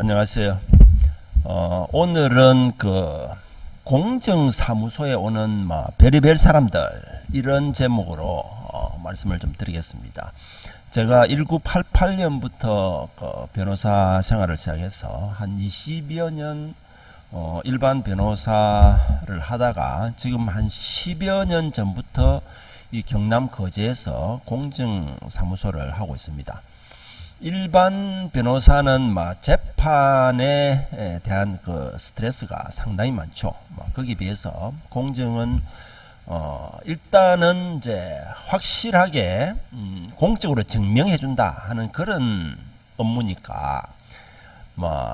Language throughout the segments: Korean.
안녕하세요. 오늘은 공정사무소에 오는 별의별 사람들 이런 제목으로 말씀을 좀 드리겠습니다. 제가 1988년부터 변호사 생활을 시작해서 한 20여 년 일반 변호사를 하다가 지금 한 10여 년 전부터 이 경남 거제에서 공정사무소를 하고 있습니다. 일반 변호사는 재판에 대한 스트레스가 상당히 많죠. 거기에 비해서 공정은 일단은 이제 확실하게 공적으로 증명해 준다 하는 그런 업무니까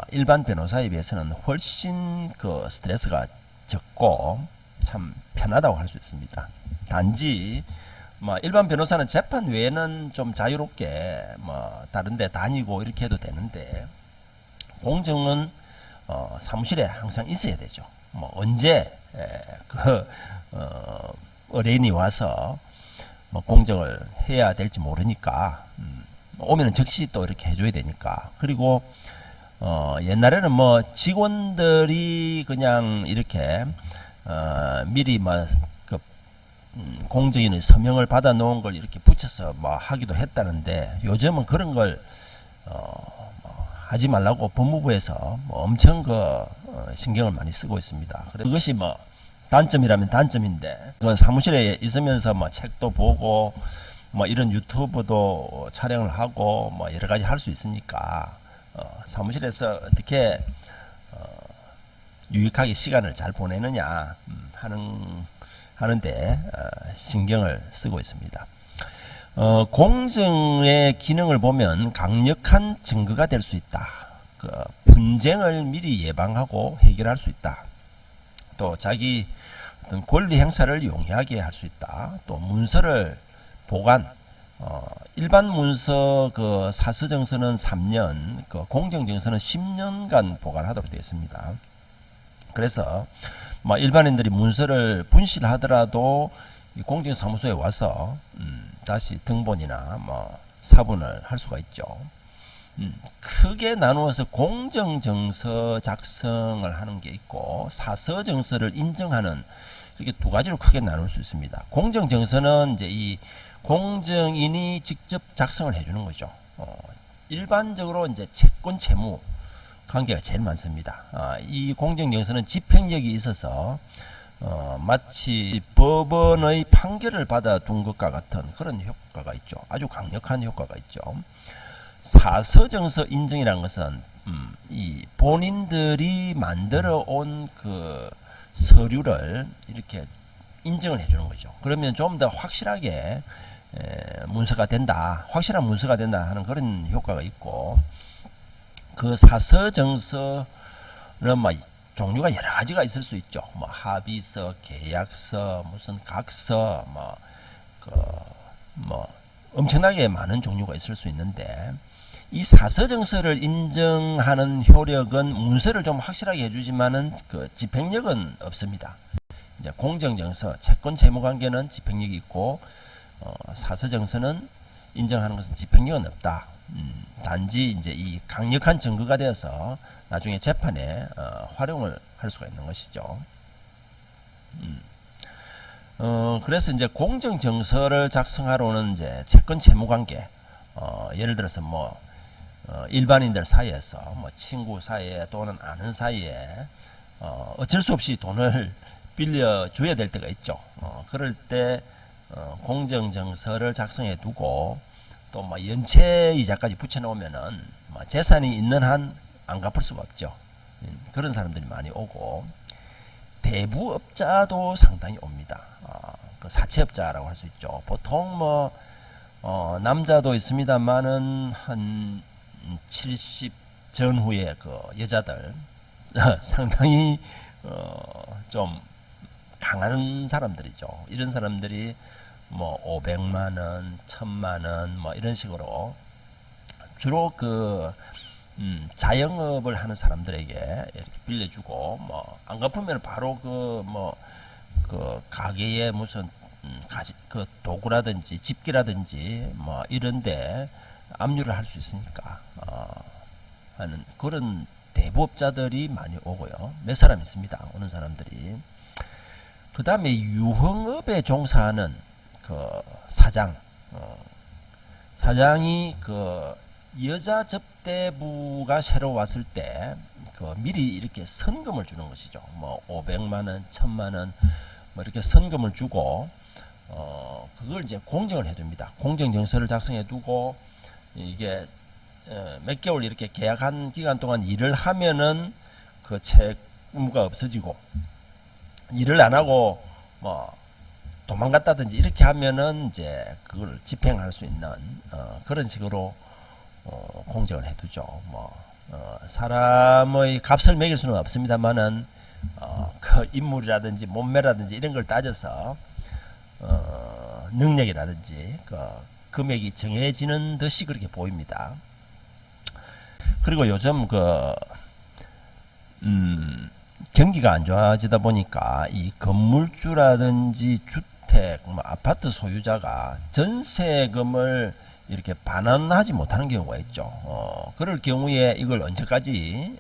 일반 변호사에 비해서는 훨씬 스트레스가 적고 참 편하다고 할 수 있습니다. 단지 일반 변호사는 재판 외에는 좀 자유롭게 다른 데 다니고 이렇게 해도 되는데, 공정은 사무실에 항상 있어야 되죠. 언제 의뢰인이 와서 공정을 해야 될지 모르니까 오면은 즉시 또 이렇게 해줘야 되니까. 그리고 옛날에는 직원들이 그냥 이렇게 미리 공정인의 서명을 받아 놓은 걸 이렇게 붙여서 하기도 했다는데, 요즘은 그런 걸 하지 말라고 법무부에서 엄청 신경을 많이 쓰고 있습니다. 그것이 단점이라면 단점인데, 사무실에 있으면서 책도 보고 이런 유튜브도 촬영을 하고 여러 가지 할 수 있으니까 사무실에서 어떻게 유익하게 시간을 잘 보내느냐 하는데 신경을 쓰고 있습니다. 공정의 기능을 보면 강력한 증거가 될 수 있다. 분쟁을 미리 예방하고 해결할 수 있다. 또 자기 어떤 권리 행사를 용이하게 할 수 있다. 또 문서를 보관. 일반 문서 사서정서는 3년, 공정정서는 10년간 보관하도록 되어 있습니다. 그래서 일반인들이 문서를 분실하더라도 공정사무소에 와서 다시 등본이나 사본을 할 수가 있죠. 크게 나누어서 공정정서 작성을 하는 게 있고, 사서정서를 인정하는, 이렇게 두 가지로 크게 나눌 수 있습니다. 공정정서는 이제 이 공정인이 직접 작성을 해주는 거죠. 일반적으로 이제 채권 채무 관계가 제일 많습니다. 이 공정정서는 집행력이 있어서 마치 법원의 판결을 받아둔 것과 같은 그런 효과가 있죠. 아주 강력한 효과가 있죠. 사서정서 인정이라는 것은 이 본인들이 만들어 온 서류를 이렇게 인정을 해주는 거죠. 그러면 좀 더 확실하게 문서가 된다, 확실한 문서가 된다 하는 그런 효과가 있고, 사서정서는 종류가 여러 가지가 있을 수 있죠. 합의서, 계약서, 무슨 각서, 엄청나게 많은 종류가 있을 수 있는데, 이 사서정서를 인정하는 효력은 문서를 좀 확실하게 해주지만은 집행력은 없습니다. 이제 공정정서, 채권 채무 관계는 집행력이 있고, 사서정서는 인정하는 것은 집행력은 없다. 단지 이제 이 강력한 증거가 되어서 나중에 재판에 활용을 할 수가 있는 것이죠. 그래서 이제 공정정서를 작성하러는 이제 채권 채무관계, 예를 들어서 일반인들 사이에서 친구 사이에 또는 아는 사이에 어쩔 수 없이 돈을 빌려줘야 될 때가 있죠. 그럴 때 공정정서를 작성해 두고 또 연체이자까지 붙여놓으면은 재산이 있는 한 안 갚을 수가 없죠. 그런 사람들이 많이 오고, 대부업자도 상당히 옵니다. 사채업자라고 할 수 있죠. 보통 남자도 있습니다만은 한 70 전후의 여자들 상당히 좀 강한 사람들이죠. 이런 사람들이 500만원, 1000만원 이런 식으로 주로 자영업을 하는 사람들에게 이렇게 빌려주고, 안 갚으면 바로 가게에 무슨 도구라든지 집기라든지 이런데 압류를 할 수 있으니까 하는 그런 대부업자들이 많이 오고요. 몇 사람 있습니다. 오는 사람들이. 그 다음에 유흥업에 종사하는 그 사장, 사장이 그 여자 접대부가 새로 왔을 때 그 미리 이렇게 선금을 주는 것이죠. 뭐 500만 원, 1000만 원, 뭐 이렇게 선금을 주고 그걸 이제 공정을 해둡니다. 공정정서를 작성해두고 이게 몇 개월 이렇게 계약한 기간 동안 일을 하면은 그 채무가 없어지고, 일을 안 하고 뭐 도망갔다든지 이렇게 하면은 이제 그걸 집행할 수 있는 그런 식으로 공정을 해두죠. 뭐 사람의 값을 매길 수는 없습니다만은 그 인물이라든지 몸매라든지 이런 걸 따져서 능력이라든지 그 금액이 정해지는 듯이 그렇게 보입니다. 그리고 요즘 경기가 안 좋아지다 보니까 이 건물주라든지 주택, 뭐 아파트 소유자가 전세금을 이렇게 반환하지 못하는 경우가 있죠. 그럴 경우에 이걸 언제까지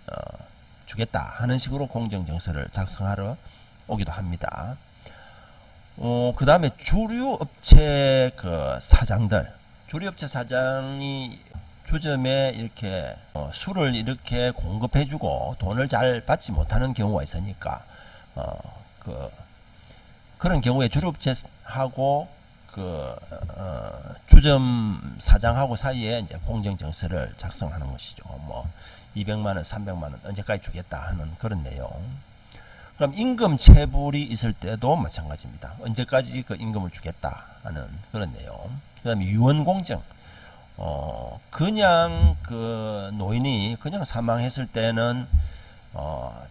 주겠다 하는 식으로 공정정서를 작성하러 오기도 합니다. 그 다음에 주류업체 그 사장들, 주류업체 사장이 주점에 이렇게 술을 이렇게 공급해주고 돈을 잘 받지 못하는 경우가 있으니까 그런 경우에 주류업체하고 주점 사장하고 사이에 이제 공정정서를 작성하는 것이죠. 뭐 200만 원, 300만 원 언제까지 주겠다 하는 그런 내용. 그럼 임금 체불이 있을 때도 마찬가지입니다. 언제까지 그 임금을 주겠다 하는 그런 내용. 그다음에 유언공정. 그냥 그 노인이 그냥 사망했을 때는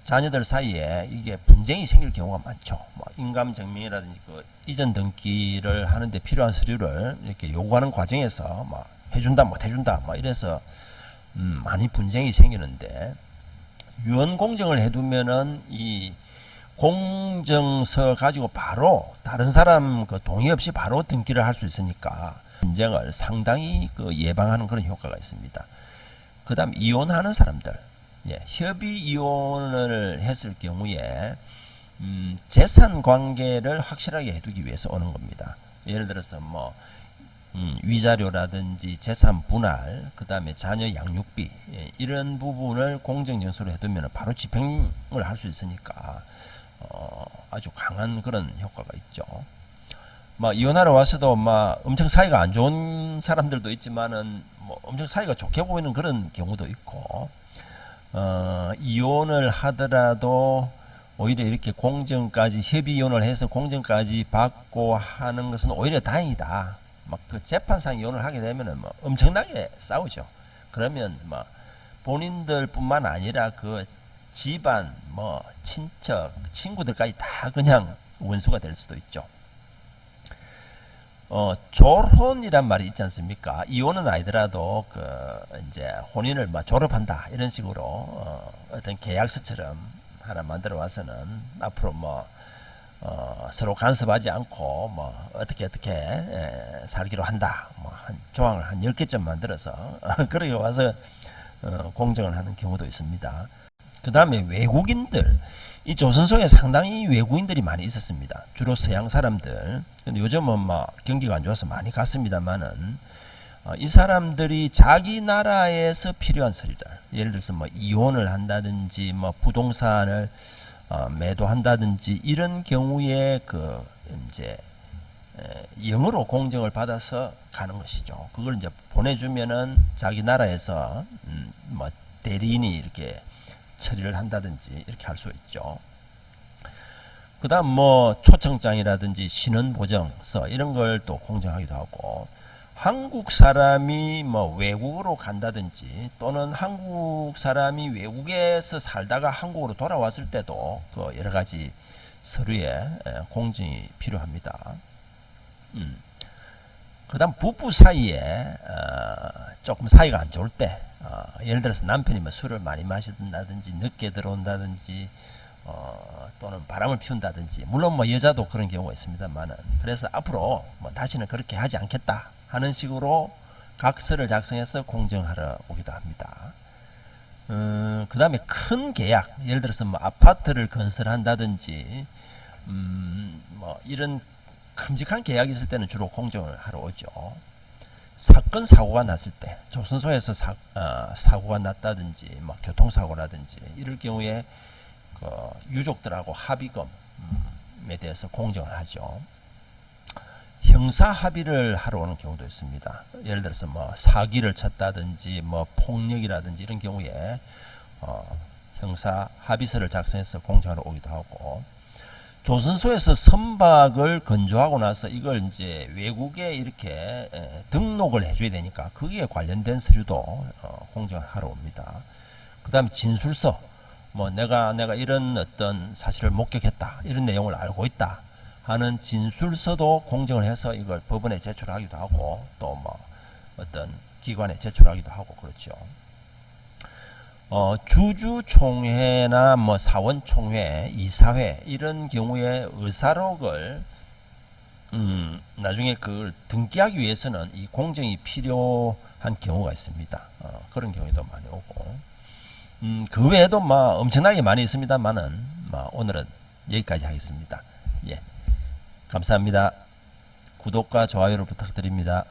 자녀들 사이에 이게 분쟁이 생길 경우가 많죠. 뭐 인감증명이라든지 그 이전 등기를 하는데 필요한 서류를 이렇게 요구하는 과정에서 막 해준다, 못 해준다, 막 이래서 많이 분쟁이 생기는데, 유언공정을 해두면은 이 공정서 가지고 바로 다른 사람 그 동의 없이 바로 등기를 할 수 있으니까 분쟁을 상당히 그 예방하는 그런 효과가 있습니다. 그 다음 이혼하는 사람들, 협의 이혼을 했을 경우에 재산 관계를 확실하게 해두기 위해서 오는 겁니다. 예를 들어서 뭐 위자료라든지 재산 분할, 그 다음에 자녀 양육비, 이런 부분을 공정정서로 해두면 바로 집행을 할 수 있으니까 아주 강한 그런 효과가 있죠. 막 이혼하러 와서도 막 엄청 사이가 안 좋은 사람들도 있지만은 뭐 엄청 사이가 좋게 보이는 그런 경우도 있고, 이혼을 하더라도 오히려 이렇게 공정까지 협의 이혼을 해서 공정까지 받고 하는 것은 오히려 다행이다. 막 그 재판상 이혼을 하게 되면은 뭐 엄청나게 싸우죠. 그러면 뭐 본인들뿐만 아니라 그 집안, 뭐 친척, 친구들까지 다 그냥 원수가 될 수도 있죠. 졸혼이란 말이 있지 않습니까? 이혼은 아니더라도 이제 혼인을 막 졸업한다 이런 식으로 어떤 계약서처럼 하나 만들어 와서는 앞으로 뭐 서로 간섭하지 않고 뭐 어떻게 살기로 한다. 뭐 한 조항을 한 10개쯤 만들어서 그렇게 와서 공정을 하는 경우도 있습니다. 그 다음에 외국인들, 이 조선소에 상당히 외국인들이 많이 있었습니다. 주로 서양 사람들. 근데 요즘은 막 경기가 안 좋아서 많이 갔습니다만은 이 사람들이 자기 나라에서 필요한 서류들, 예를 들어서 뭐 이혼을 한다든지 뭐 부동산을 매도한다든지 이런 경우에 이제 영어로 공정을 받아서 가는 것이죠. 그걸 이제 보내주면은 자기 나라에서 뭐 대리인이 이렇게 처리를 한다든지 이렇게 할 수 있죠. 그 다음 뭐 초청장이라든지 신원보증서 이런 걸 또 공정하기도 하고, 한국 사람이 뭐 외국으로 간다든지 또는 한국 사람이 외국에서 살다가 한국으로 돌아왔을 때도 그 여러 가지 서류에 공정이 필요합니다. 그 다음 부부 사이에 조금 사이가 안 좋을 때, 예를 들어서 남편이 뭐 술을 많이 마신다든지 늦게 들어온다든지 또는 바람을 피운다든지, 물론 뭐 여자도 그런 경우가 있습니다만은, 그래서 앞으로 뭐 다시는 그렇게 하지 않겠다 하는 식으로 각서를 작성해서 공정하러 오기도 합니다. 그 다음에 큰 계약, 예를 들어서 뭐 아파트를 건설한다든지, 뭐 이런 큼직한 계약이 있을 때는 주로 공정을 하러 오죠. 사건 사고가 났을 때, 조선소에서 사고가 났다든지, 뭐 교통사고라든지 이럴 경우에 그 유족들하고 합의금에 대해서 공정을 하죠. 형사 합의를 하러 오는 경우도 있습니다. 예를 들어서 뭐 사기를 쳤다든지 뭐 폭력이라든지 이런 경우에 형사 합의서를 작성해서 공정하러 오기도 하고, 조선소에서 선박을 건조하고 나서 이걸 이제 외국에 이렇게 등록을 해줘야 되니까 거기에 관련된 서류도 공정을 하러 옵니다. 그 다음에 진술서, 뭐 내가 이런 어떤 사실을 목격했다, 이런 내용을 알고 있다 하는 진술서도 공정을 해서 이걸 법원에 제출하기도 하고, 또 뭐 어떤 기관에 제출하기도 하고 그렇죠. 주주총회나 뭐 사원총회, 이사회 이런 경우에 의사록을 나중에 그걸 등기하기 위해서는 이 공정이 필요한 경우가 있습니다. 그런 경우도 많이 오고, 그 외에도 뭐 엄청나게 많이 있습니다만은 오늘은 여기까지 하겠습니다. 예, 감사합니다. 구독과 좋아요를 부탁드립니다.